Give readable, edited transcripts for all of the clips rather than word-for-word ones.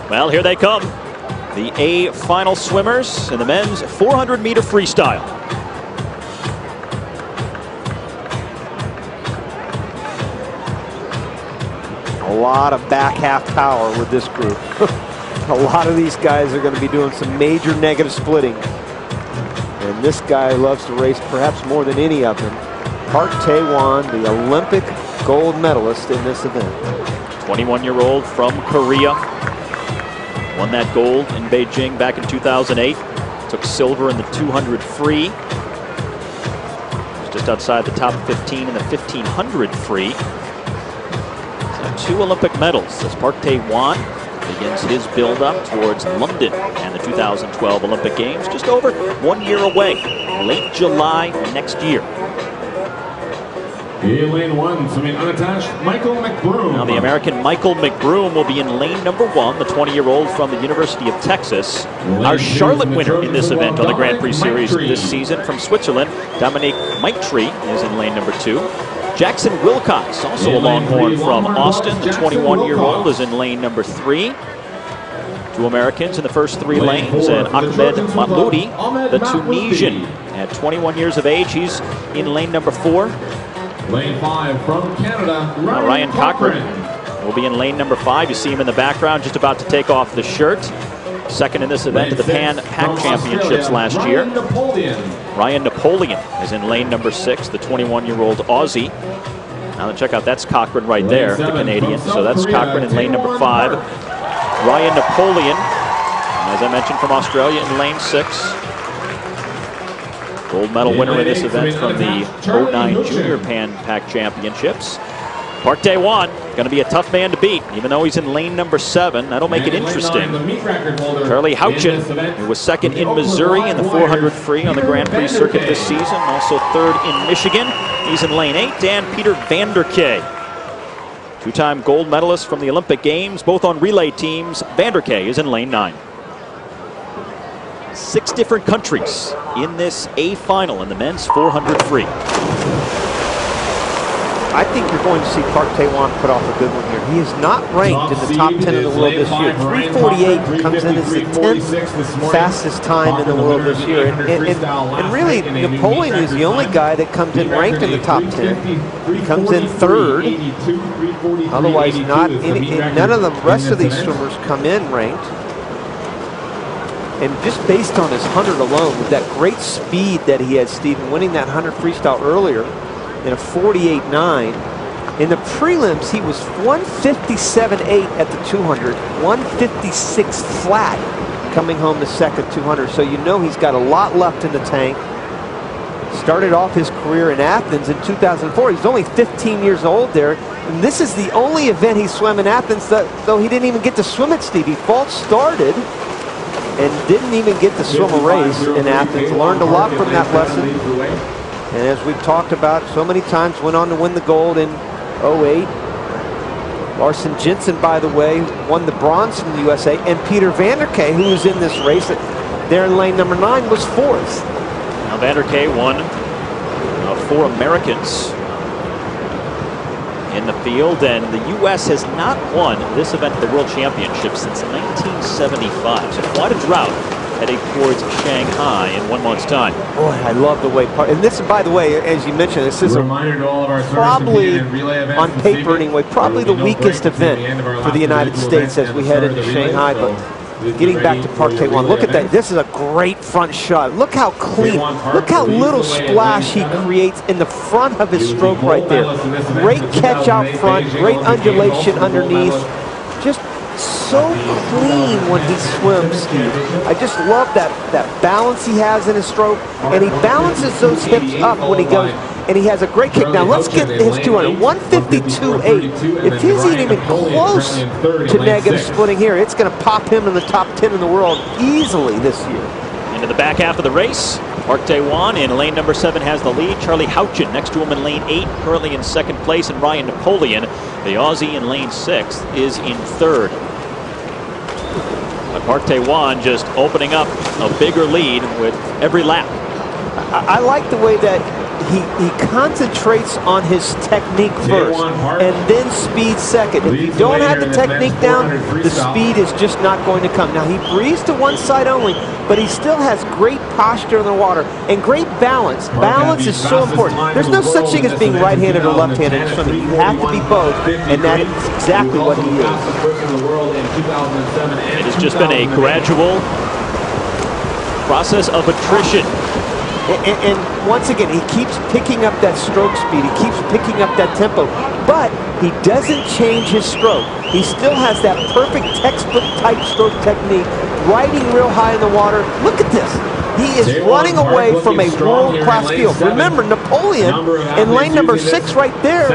Well, here they come. The A final swimmers in the men's 400-meter freestyle. A lot of back half power with this group. A lot of these guys are going to be doing some major negative splitting. And this guy loves to race perhaps more than any of them. Park Tae-won, the Olympic gold medalist in this event. 21-year-old from Korea. Won that gold in Beijing back in 2008. Took silver in the 200 free. Was just outside the top 15 in the 1500 free. So 2 Olympic medals as Park Tae-won begins his build-up towards London and the 2012 Olympic Games, just over 1 year away, late July next year. In lane 1, swimming unattached, Michael McBroom. Now the American Michael McBroom will be in lane number 1, the 20-year-old from the University of Texas. Our Charlotte winner in this event on the Grand Prix Series this season from Switzerland, Dominique Maitre, is in lane number 2. Jackson Wilcox, also a Longhorn from Austin, the 21-year-old, is in lane number 3. 2 Americans in the first 3 lanes, and Ahmed Matloudi, the Tunisian, at 21 years of age, he's in lane number 4. Lane 5 from Canada, Ryan Cochran will be in lane number 5. You see him in the background, just about to take off the shirt. Second in this event at the Pan Pac Championships last year. Ryan Napoleon is in lane number 6, the 21-year-old Aussie. Now check out, that's Cochran right there, the Canadian. So that's Cochran in lane number 5. Ryan Napoleon, as I mentioned, from Australia in lane 6. Gold medal winner in this event from the 09 Junior Pan Pac Championships. Park Tae-won, going to be a tough man to beat, even though he's in lane number 7. That'll make it interesting. Charlie Houchin, who was second in Missouri in the 400 free on the Grand Prix circuit this season, also third in Michigan. He's in lane 8. And Peter Vanderkay, 2-time gold medalist from the Olympic Games, both on relay teams. Vanderkay is in lane 9. 6 different countries in this A final in the men's 400 free. I think you're going to see Park Tae-won put off a good one here. He is not ranked in the top 10 in the world this year. 3:48 comes in as the 10th fastest time in the world this year. And really, Napoleon is the only guy that comes in ranked in the top 10. He comes in 3rd. Otherwise, none of the rest of these swimmers come in ranked. And just based on his 100 alone, with that great speed that he had, Stephen, winning that 100 freestyle earlier in a 48.9. In the prelims, he was 157.8 at the 200, 156 flat coming home the second 200. So you know he's got a lot left in the tank. Started off his career in Athens in 2004. He's only 15 years old there. And this is the only event he swam in Athens, though he didn't even get to swim it, Steve. He false started and didn't even get to swim a race in Athens. Learned a lot from that lesson. And as we've talked about so many times, went on to win the gold in 08. Larson Jensen, by the way, won the bronze from the USA. And Peter Vanderkay, who was in this race there in lane number 9, was 4th. Now Vanderkay won 4 Americans in the field, and the U.S. has not won this event at the World Championships since 1975. So quite a drought heading towards Shanghai in 1 month's time. Boy, I love the way and this, by the way, as you mentioned, this is probably, on paper anyway, probably the weakest event for the United States as we head into Shanghai. But getting back to Park Tae-won, look at that. This is a great front shot. Look how clean, look how little splash he creates in the front of his stroke right there. Great catch out front, great undulation underneath. Just so clean when he swims, Steve. I just love that balance he has in his stroke, and he balances those hips up when he goes, and he has a great kick. Now let's get his 200, 152.8. If he's even close to negative splitting here, it's going to pop him in the top 10 in the world easily this year. Into the back half of the race, Park Tae-won in lane number 7 has the lead. Charlie Houchin next to him in lane 8, currently in 2nd place, and Ryan Napoleon, the Aussie in lane 6, is in 3rd. But Park Tae-won just opening up a bigger lead with every lap. I like the way that he concentrates on his technique first and then speed second. If you don't have the technique down, the speed is just not going to come. Now, he breathes to one side only, but he still has great posture in the water and great balance. Balance is so important. There's no such thing as being right-handed or left-handed in swimming. You have to be both, and that is exactly what he is. It has just been a gradual process of attrition. And once again, he keeps picking up that stroke speed. He keeps picking up that tempo. But he doesn't change his stroke. He still has that perfect textbook-type stroke technique, riding real high in the water. Look at this. He is running away from a world-class field. Remember, Napoleon in lane number 6 right there.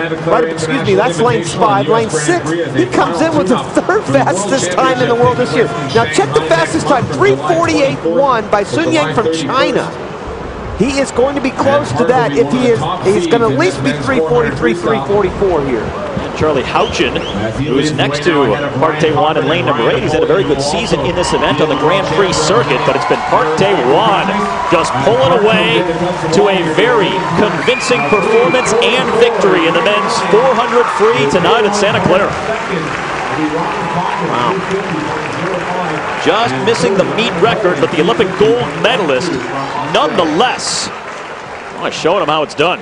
Excuse me, that's lane 5. Lane 6, he comes in with the 3rd fastest time in the world this year. Now check the fastest time, 3:48.1 by Sun Yang from China. He is going to be close to that if he is. He's going to at least be 3:43, 3:44 here. And Charlie Houchin, who's next to Park Tae-wan in lane number 8. He's had a very good season in this event on the Grand Prix circuit, but it's been Park Tae-wan just pulling away to a very convincing performance and victory in the men's 400 free tonight at Santa Clara. Wow. Just missing the meet record, but the Olympic gold medalist nonetheless. Oh, showing him how it's done.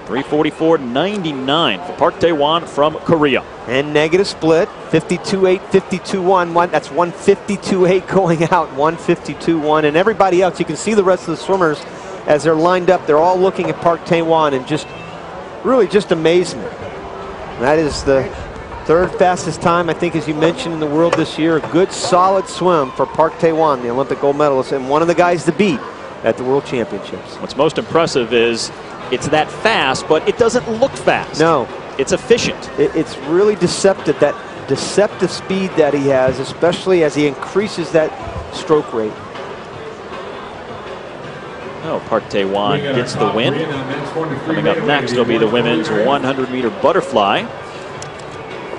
3:44.99 for Park Tae-wan from Korea. And negative split, 52.8, 52.1. That's 152.8 going out, 152.1. And everybody else, you can see the rest of the swimmers as they're lined up. They're all looking at Park Tae-wan and just really just amazement. That is the 3rd fastest time, I think, as you mentioned, in the world this year. A good, solid swim for Park Tae-wan, the Olympic gold medalist, and one of the guys to beat at the World Championships. What's most impressive is it's that fast, but it doesn't look fast. No. It's efficient. It's really deceptive, that deceptive speed that he has, especially as he increases that stroke rate. Oh, Park Tae-wan gets the win. Coming up next will be the women's 100-meter butterfly.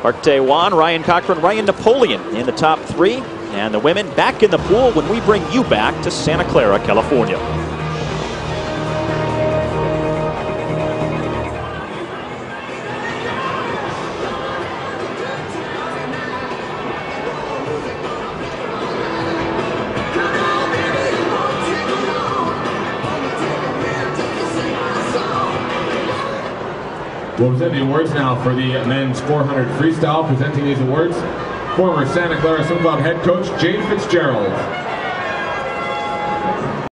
Park Tae-wan, Ryan Cochran, Ryan Napoleon in the top 3. And the women back in the pool when we bring you back to Santa Clara, California. We'll present the awards now for the men's 400 freestyle. Presenting these awards, former Santa Clara Swim Club head coach Jane Fitzgerald.